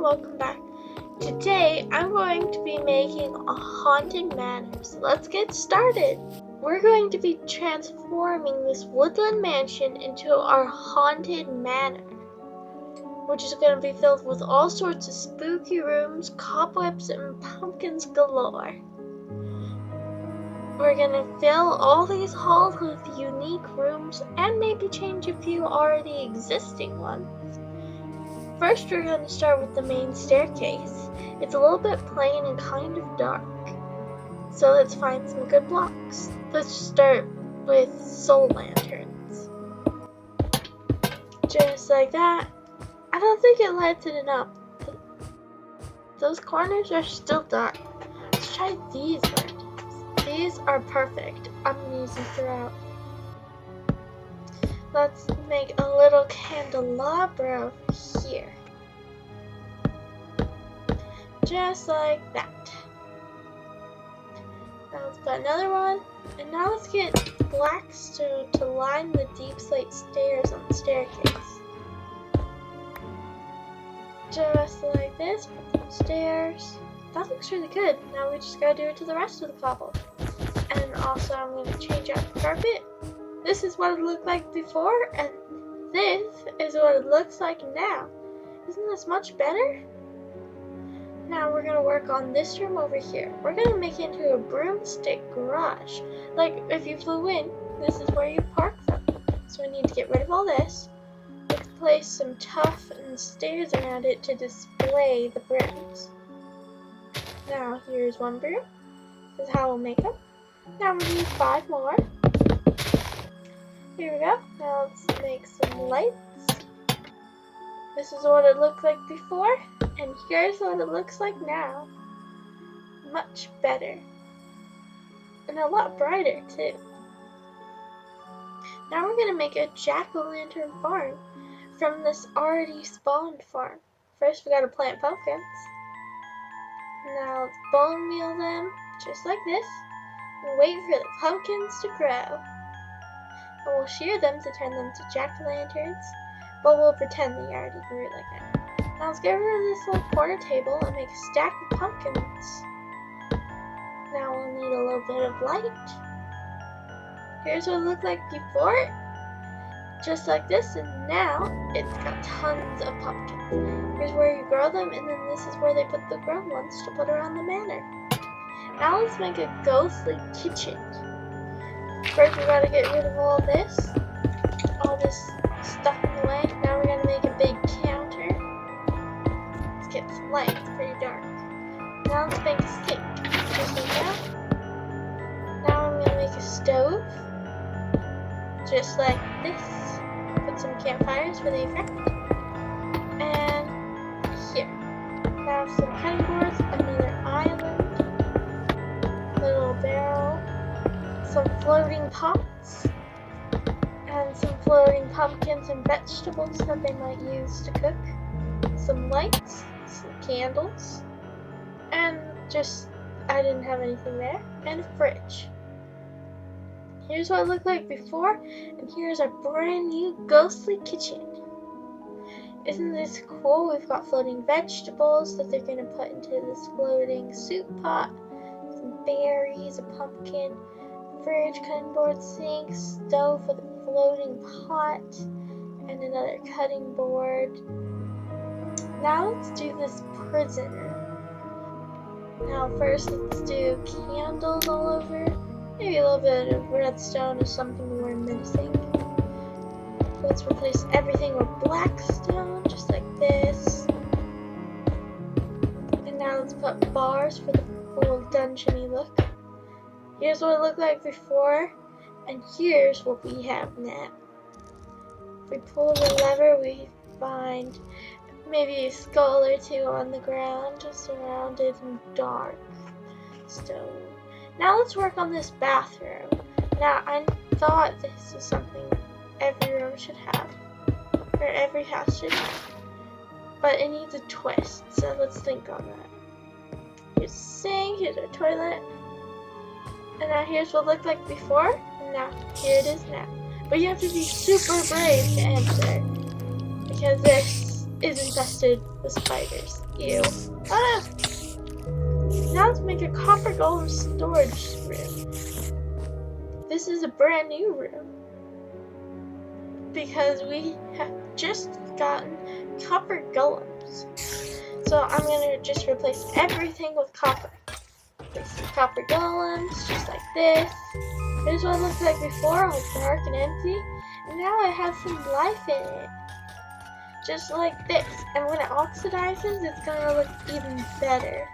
welcome back. Today I'm going to be making a haunted manor, so let's get started. We're going to be transforming this woodland mansion into our haunted manor, which is going to be filled with all sorts of spooky rooms, cobwebs, and pumpkins galore. We're going to fill all these halls with unique rooms and maybe change a few already existing ones. First, we're going to start with the main staircase. It's a little bit plain and kind of dark. So let's find some good blocks. Let's start with soul lanterns. Just like that. I don't think it lights it up. Those corners are still dark. Let's try these lanterns. These are perfect. I'm going to use them throughout. Let's make a little candelabra over here. Just like that. Now let's put another one. And now let's get black stone to line the deep slate stairs on the staircase. Just like this. Put some stairs. That looks really good. Now we just gotta do it to the rest of the cobble. And also I'm going to change out the carpet. This is what it looked like before, and this is what it looks like now. Isn't this much better? Now we're going to work on this room over here. We're going to make it into a broomstick garage. Like if you flew in, this is where you park them. So we need to get rid of all this. Let's place some tuff and stairs around it to display the brims. Now here's one broom. This is how we'll make them. Now we need 5 more. Here we go. Now let's make some lights. This is what it looked like before, and here's what it looks like now. Much better. And a lot brighter too. Now we're going to make a jack-o'-lantern farm from this already spawned farm. First we got to plant pumpkins. Now let's bone meal them, just like this, and wait for the pumpkins to grow. And we'll shear them to turn them to jack-o'-lanterns, but we'll pretend they already grew like that. Now let's get rid of this little corner table and make a stack of pumpkins. Now we'll need a little bit of light. Here's what it looked like before, just like this, and now it's got tons of pumpkins. Here's where you grow them, and then this is where they put the grown ones to put around the manor. Now let's make a ghostly kitchen. First we gotta get rid of all this stuff in the way. Now we're gonna make a big counter. Let's get some light, it's pretty dark. Now let's make a sink, just like that. Now I'm gonna make a stove, just like this. Put some campfires for the effect. And here. Now some cutting boards, another island, little barrel, some floating pots, and some floating pumpkins and vegetables that they might use to cook, some lights, some candles, and I didn't have anything there, and a fridge. Here's what it looked like before, and here's our brand new ghostly kitchen. Isn't this cool? We've got floating vegetables that they're going to put into this floating soup pot, some berries, a pumpkin, fridge, cutting board, sink, stove with a floating pot, and another cutting board. Now let's do this prison room. Now first let's do candles all over. Maybe a little bit of redstone is something we were missing. Let's replace everything with black stone, just like this. And now let's put bars for the full dungeony look. Here's what it looked like before, and here's what we have now. If we pull the lever, we find maybe a skull or two on the ground, surrounded in dark stone. Now let's work on this bathroom. Now I thought this was something every room should have, or every house should have, but it needs a twist, so let's think on that. Here's the sink, here's our toilet, and now here's what it looked like before, and now here it is now. But you have to be super brave to enter, because this is infested with spiders. Ew. Ah! Now let's make a copper golem storage room. This is a brand new room because we have just gotten copper golems. So I'm gonna just replace everything with copper. Place some copper golems, just like this. Here's what it looked like before, all dark and empty. And now I have some life in it. Just like this. And when it oxidizes, it's gonna look even better.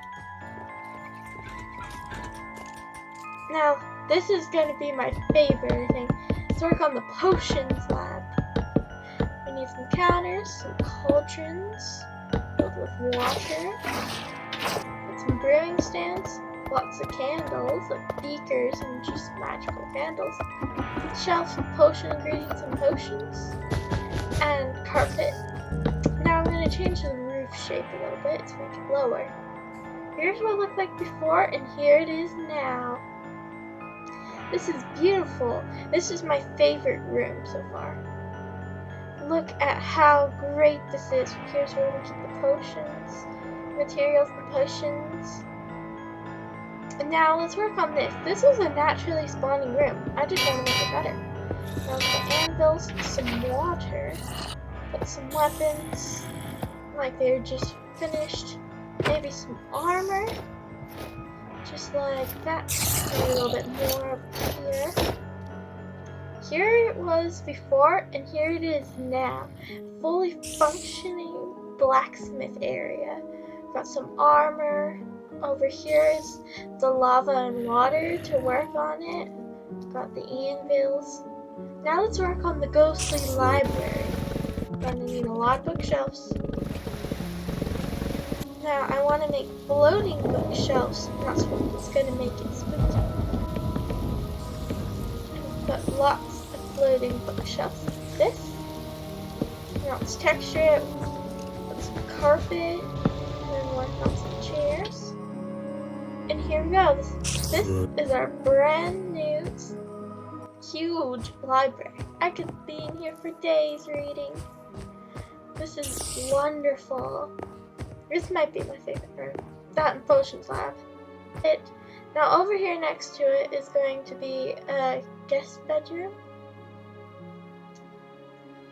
Now, this is gonna be my favorite thing. Let's work on the potions lab. We need some counters, some cauldrons filled with water, and some brewing stands, lots of candles, like beakers and just magical candles, shelves with potion ingredients and potions, and carpet. Now I'm going to change the roof shape a little bit to make it lower. Here's what it looked like before, and here it is now. This is beautiful. This is my favorite room so far. Look at how great this is. Here's where we keep the potions, materials and potions. And now let's work on this. This is a naturally spawning room. I just want to make it better. Now the anvils, some water, put some weapons, like they're just finished. Maybe some armor, just like that. Maybe a little bit more up here. Here it was before, and here it is now. Fully functioning blacksmith area. Got some armor. Over here is the lava and water to work on it. Got the anvils. Now let's work on the ghostly library. Gonna need a lot of bookshelves. Now I want to make floating bookshelves. That's what's gonna make it spooky. Put lots of floating bookshelves like this. Now let's texture it. Put some carpet, and then work on some chairs. And here we go. This is our brand new, huge library. I could be in here for days reading. This is wonderful. This might be my favorite room. That and potions lab. Now over here next to it is going to be a guest bedroom.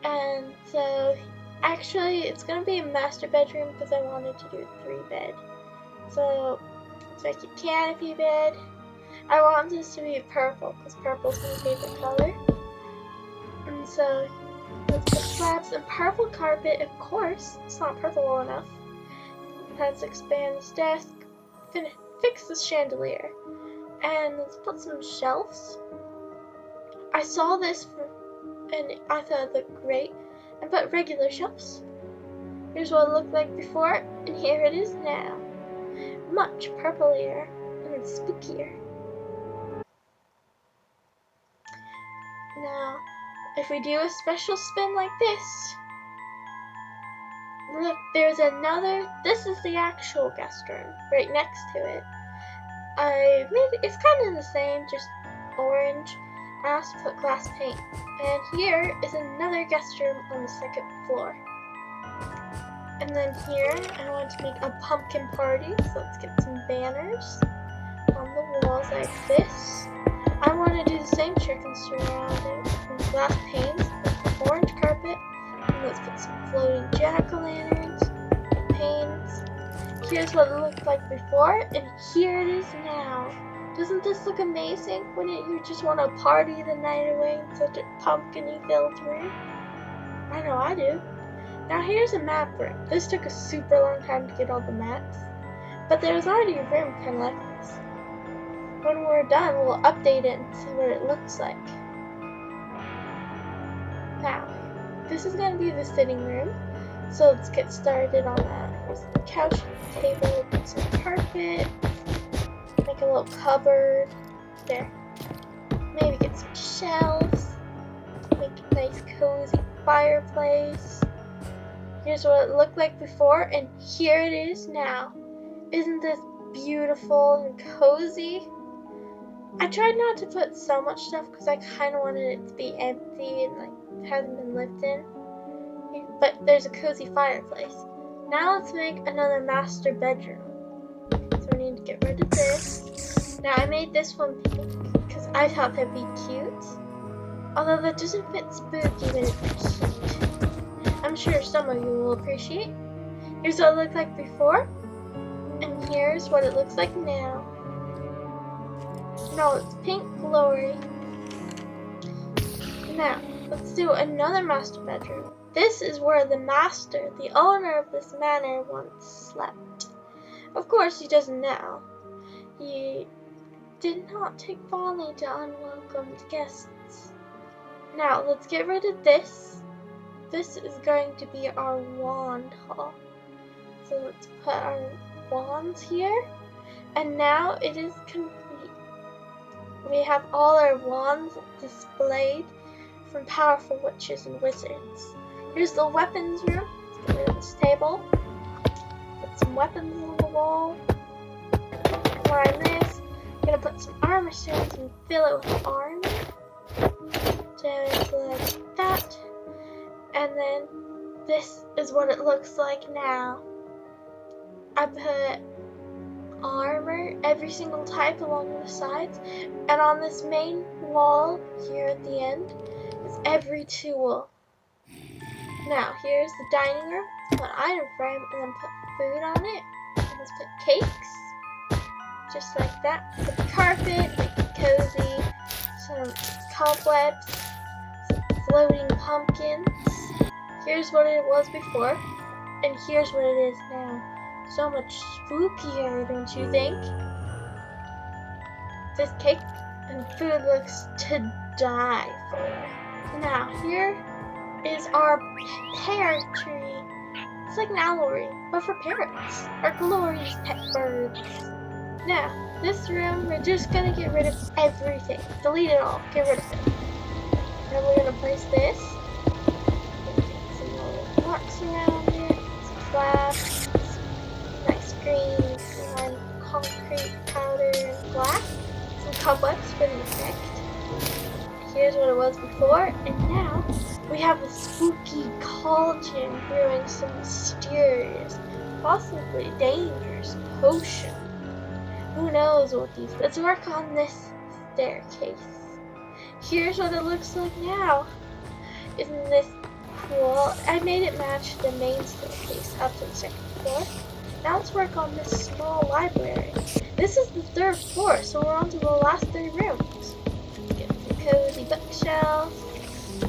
And so actually it's going to be a master bedroom because I wanted to do a 3-bed. So let's make a canopy bed. I want this to be purple because purple is my favorite color. And so let's put slabs and purple carpet. Of course, it's not purple well enough. Let's expand this desk. Fix this chandelier. And let's put some shelves. I saw this and I thought it looked great. And put regular shelves. Here's what it looked like before, and here it is now. Much purplier and spookier. Now, if we do a special spin like this, look, there's another. This is the actual guest room right next to it. I made it's kind of the same, just orange. I also put glass paint. And here is another guest room on the 2nd floor. And then here, I want to make a pumpkin party, so let's get some banners on the walls like this. I want to do the same trick and surround it with glass panes, with orange carpet, and let's put some floating jack-o'-lanterns, panes. Here's what it looked like before, and here it is now. Doesn't this look amazing? Wouldn't you just want to party the night away in such a pumpkin-y filled room? I know I do. Now here's a map room. This took a super long time to get all the maps, but there's already a room kind of like this. When we're done, we'll update it and see what it looks like. Now, this is going to be the sitting room, so let's get started on that. Here's the couch, table, put some carpet, make a little cupboard, there. Maybe get some shelves, make a nice cozy fireplace. Here's what it looked like before, and here it is now. Isn't this beautiful and cozy? I tried not to put so much stuff because I kind of wanted it to be empty and like hasn't been lived in. but there's a cozy fireplace. Now let's make another master bedroom. So we need to get rid of this. Now I made this one pink because I thought that'd be cute. Although that doesn't fit spooky, but it's cute. I'm sure some of you will appreciate. Here's what it looked like before, and here's what it looks like now. Now it's pink glory. Now, let's do another master bedroom. This is where the master, the owner of this manor, once slept. Of course, he doesn't now. He did not take fondly to unwelcomed guests. Now, let's get rid of this. This is going to be our wand hall. So let's put our wands here. And now it is complete. We have all our wands displayed from powerful witches and wizards. Here's the weapons room. Let's get rid of this table. Put some weapons on the wall. Combine this. I'm gonna put some armor stones and fill it with armor. Just like that. And then this is what it looks like now. I put armor, every single type along the sides, and on this main wall here at the end is every tool. Now here's the dining room. Put an item frame and then put food on it. And let's put cakes, just like that. Put the carpet, make it cozy. Some cobwebs, some floating pumpkins. Here's what it was before, and here's what it is now. So much spookier, don't you think? This cake and food looks to die for. Now, here is our pear tree. It's like an owlery, but for parrots. Our glorious pet birds. Now, this room, we're just gonna get rid of everything. Delete it all. Get rid of it. Then we're gonna place this. Some little marks around it. Some flaps. Green, and concrete powder and black, some cobwebs for the effect. Here's what it was before, and now we have a spooky cauldron brewing some mysterious, possibly dangerous potion. Who knows what these? Let's work on this staircase. Here's what it looks like now. Isn't this cool? I made it match the main staircase up to the second floor. Now let's work on this small library. This is the third floor, so we're on to the last 3 rooms. Let's get some cozy bookshelves.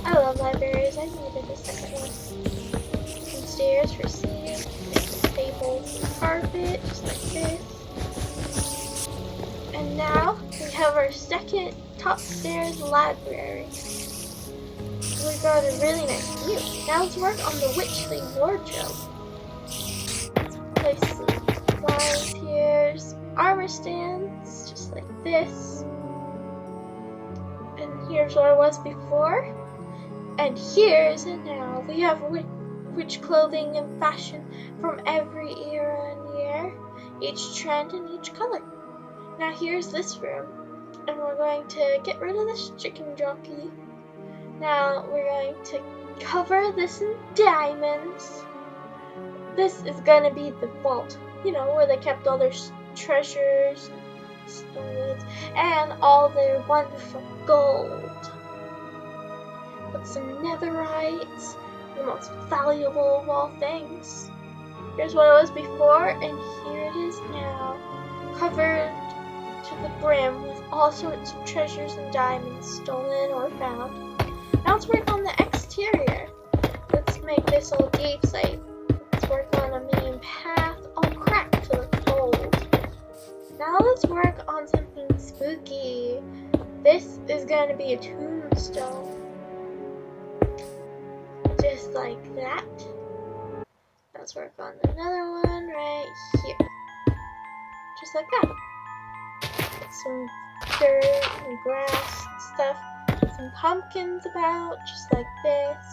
I love libraries. I needed a second one. Some stairs for seating. Some tables and carpet, just like this. And now we have our second top stairs library. We got a really nice view. Now let's work on the witchly wardrobe. Place some blinds here, some armor stands, just like this. And here's what it was before. And here's it now. We have witch clothing and fashion from every era and year, each trend and each color. Now here's this room. And we're going to get rid of this chicken jockey. Now we're going to cover this in diamonds. This is gonna be the vault, you know, where they kept all their treasures, stones, and all their wonderful gold. Put some netherite, the most valuable of all things. Here's what it was before, and here it is now, covered to the brim with all sorts of treasures and diamonds stolen or found. Now let's work on the exterior. Let's make this all deep slate. Work on a main path, all cracked to the gold. Now let's work on something spooky. This is going to be a tombstone. Just like that. Let's work on another one right here. Just like that. Put some dirt and grass and stuff. Some pumpkins about, just like this.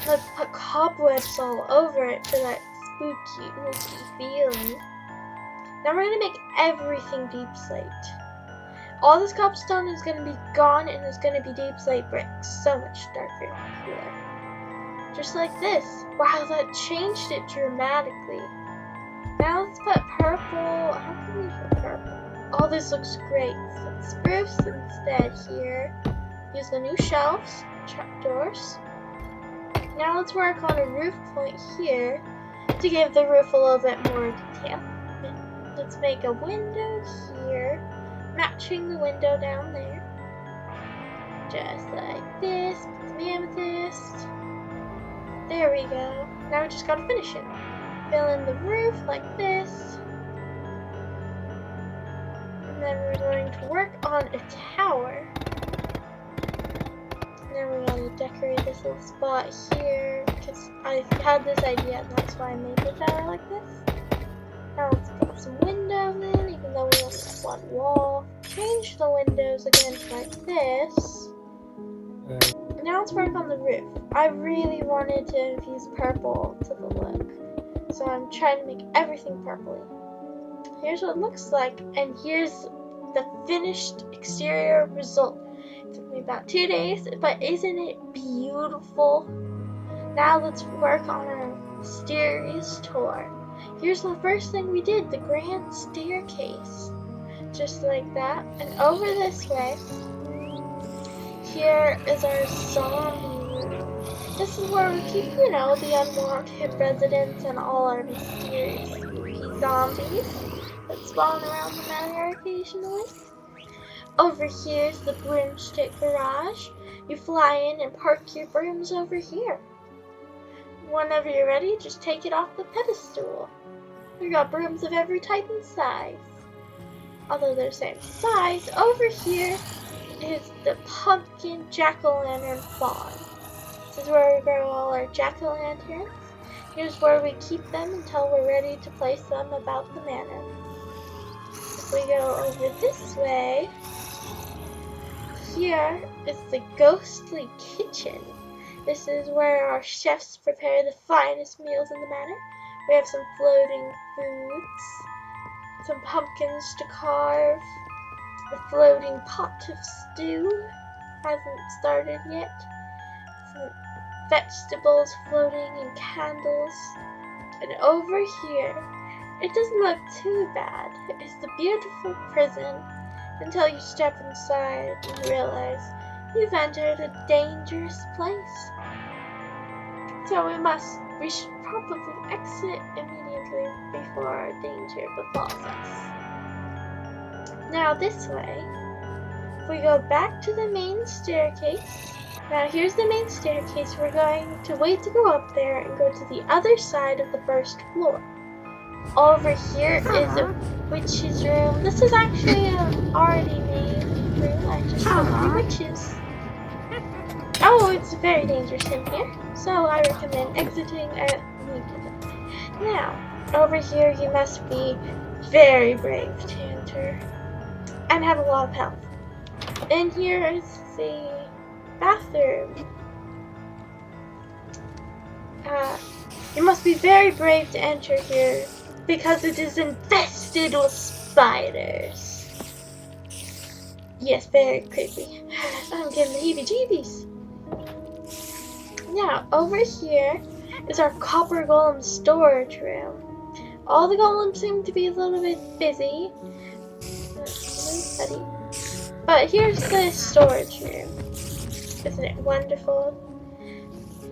Let's put cobwebs all over it for that spooky, ooky feeling. Now we're going to make everything deep slate. all this cobblestone is going to be gone and it's going to be deep slate bricks. So much darker and cooler. Just like this. Wow, that changed it dramatically. Now let's put purple. How can we put purple? Oh, this looks great. So spruce instead here. Use the new shelves, trapdoors. Now let's work on a roof point here to give the roof a little bit more detail. Let's make a window here, matching the window down there. Just like this. Put some amethyst. There we go. Now we just gotta finish it. Fill in the roof like this. And then we're going to work on a tower. And then we're going to decorate this little spot here because I had this idea and that's why I made the tower like this. Now let's put some windows in, even though we only have one wall. Change the windows again like this. And now let's work on the roof. I really wanted to infuse purple to the look. So I'm trying to make everything purpley. Here's what it looks like, and here's the finished exterior result. It took me about 2 days, but isn't it beautiful? Now let's work on our mysterious tour. Here's the first thing we did, the grand staircase. Just like that, and over this way, here is our zombie room. This is where we keep, the unwanted residents and all our mysterious spooky zombies that spawn around the manor occasionally. Over here is the Broomstick Garage. You fly in and park your brooms over here. Whenever you're ready, just take it off the pedestal. We got brooms of every type and size. Although they're the same size, over here is the pumpkin jack-o'-lantern farm. This is where we grow all our jack-o'-lanterns. Here's where we keep them until we're ready to place them about the manor. If we go over this way, here is the ghostly kitchen. This is where our chefs prepare the finest meals in the manor. We have some floating foods, some pumpkins to carve, a floating pot of stew, hasn't started yet, some vegetables floating and candles, and over here, it doesn't look too bad. It's the beautiful prison until you step inside and realize you've entered a dangerous place. So we should probably exit immediately before our danger befalls us. Now this way, if we go back to the main staircase. Now here's the main staircase. We're going to wait to go up there and go to the other side of the first floor. Over here is a witch's room. This is actually an already made room. I just put the witches. Oh, it's very dangerous in here, so I recommend exiting immediately. Now, over here you must be very brave to enter and have a lot of health. And here is the bathroom. You must be very brave to enter here because it is infested with spiders. Yes, very creepy. I'm getting the heebie-jeebies. Now, over here is our copper golem storage room. All the golems seem to be a little bit busy. But here's the storage room. Isn't it wonderful?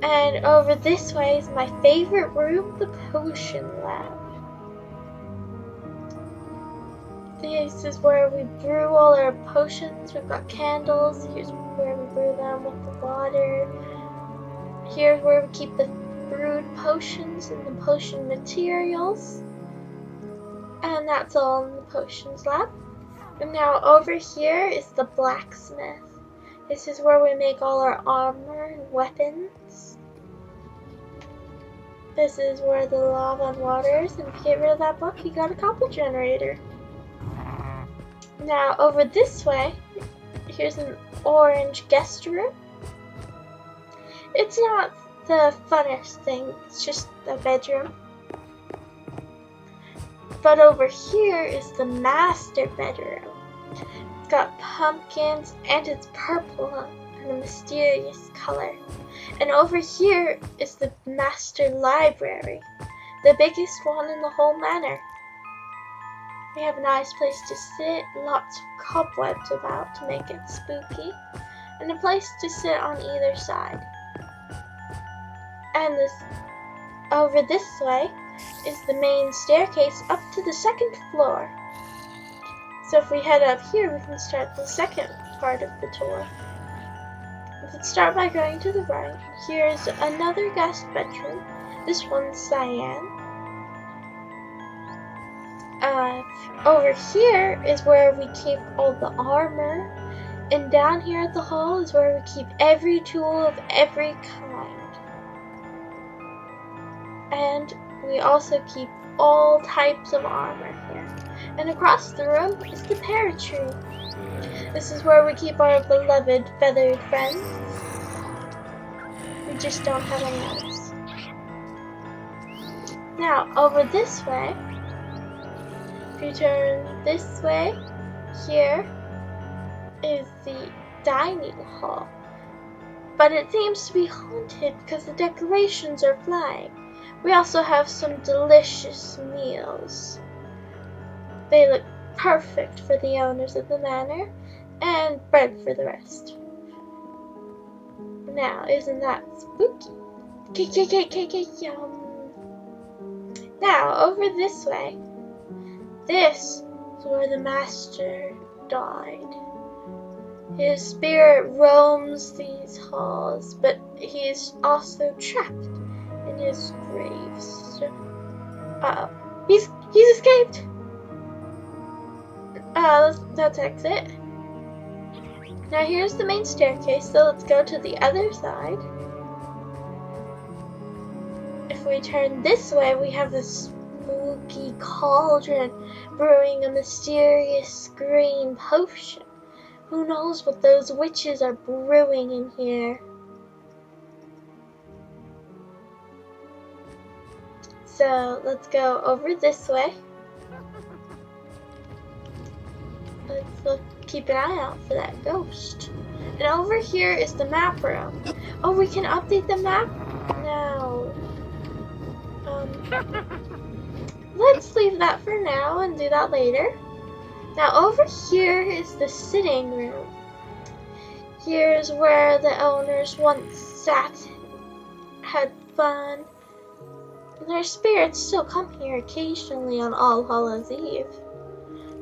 And over this way is my favorite room, the potion lab. This is where we brew all our potions. We've got candles. Here's where we brew them with the water. Here's where we keep the brewed potions and the potion materials. And that's all in the potions lab. And now over here is the blacksmith. This is where we make all our armor and weapons. This is where the lava and water is, and if you get rid of that book, you got a copper generator. Now over this way, here's an orange guest room. It's not the funnest thing, it's just a bedroom. But over here is the master bedroom. It's got pumpkins and it's purple and a mysterious color. And over here is the master library, the biggest one in the whole manor. We have a nice place to sit, lots of cobwebs about to make it spooky, and a place to sit on either side. And over this way is the main staircase up to the second floor. So if we head up here, we can start the second part of the tour. Let's start by going to the right. Here's another guest bedroom. This one's cyan. Over here is where we keep all the armor, and down here at the hall is where we keep every tool of every kind. And we also keep all types of armor here. And across the room is the pear tree. This is where we keep our beloved feathered friends. We just don't have any others. Now, over this way, if you turn this way, here is the dining hall. But it seems to be haunted because the decorations are flying. We also have some delicious meals. They look perfect for the owners of the manor, and bread for the rest. Now, isn't that spooky? Yum. Now, over this way, this is where the master died. His spirit roams these halls, but he is also trapped in his graves. Uh-oh. He's escaped! Let's exit. Now here's the main staircase, so let's go to the other side. If we turn this way, we have a spooky cauldron brewing a mysterious green potion. Who knows what those witches are brewing in here? So let's go over this way. Let's keep an eye out for that ghost. And over here is the map room. Oh, we can update the map now. Let's leave that for now and do that later. Now over here is the sitting room. Here's where the owners once sat, had fun. And their spirits still come here occasionally on All Hallows Eve.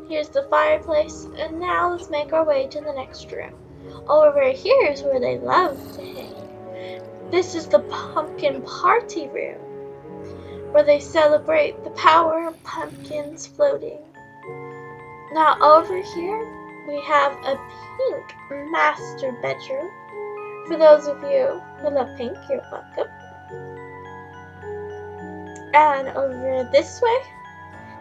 Here's the fireplace, and now let's make our way to the next room. Over here is where they love to hang. This is the pumpkin party room, where they celebrate the power of pumpkins floating. Now over here, we have a pink master bedroom. For those of you who love pink, you're welcome. And over this way,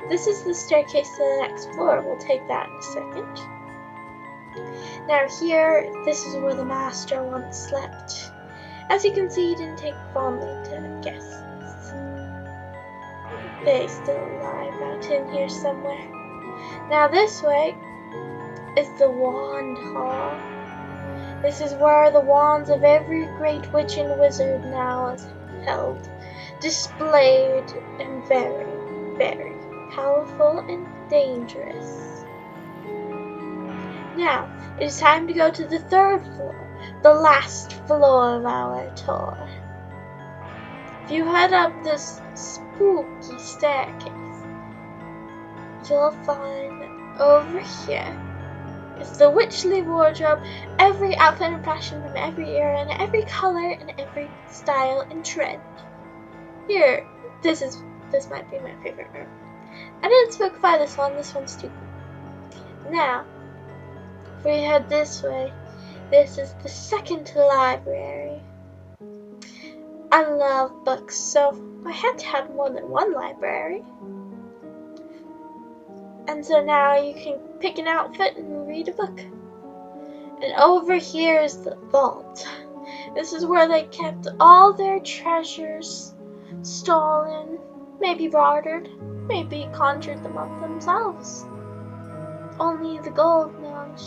this is the staircase to the next floor. We'll take that in a second. Now here, this is where the master once slept. As you can see, he didn't take fondly to guests. They're still alive out in here somewhere. Now this way is the wand hall. This is where the wands of every great witch and wizard now is held, displayed, and very, very powerful and dangerous. Now, it is time to go to the third floor, the last floor of our tour. If you head up this spooky staircase, you'll find over here is the witchly wardrobe, every outfit and fashion from every era and every color and every style and trend. Here, this might be my favorite room. I didn't spookify this one's too cool. Now, if we head this way, this is the second library. I love books, so I had to have more than one library. And so now you can pick an outfit and read a book. And over here is the vault. This is where they kept all their treasures stolen, maybe bartered, maybe conjured them up themselves. Only the gold belongs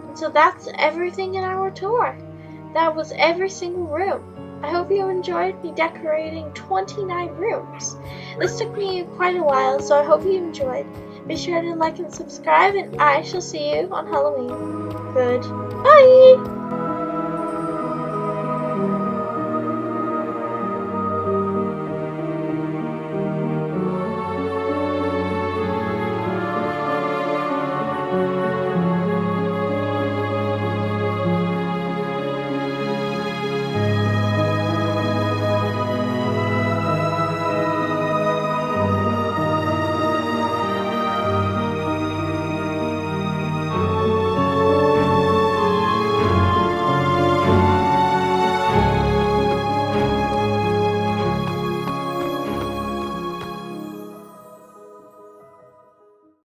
And so that's everything in our tour. That was every single room. I hope you enjoyed me decorating 29 rooms. This took me quite a while, so I hope you enjoyed. Be sure to like and subscribe, and I shall see you on Halloween. Goodbye!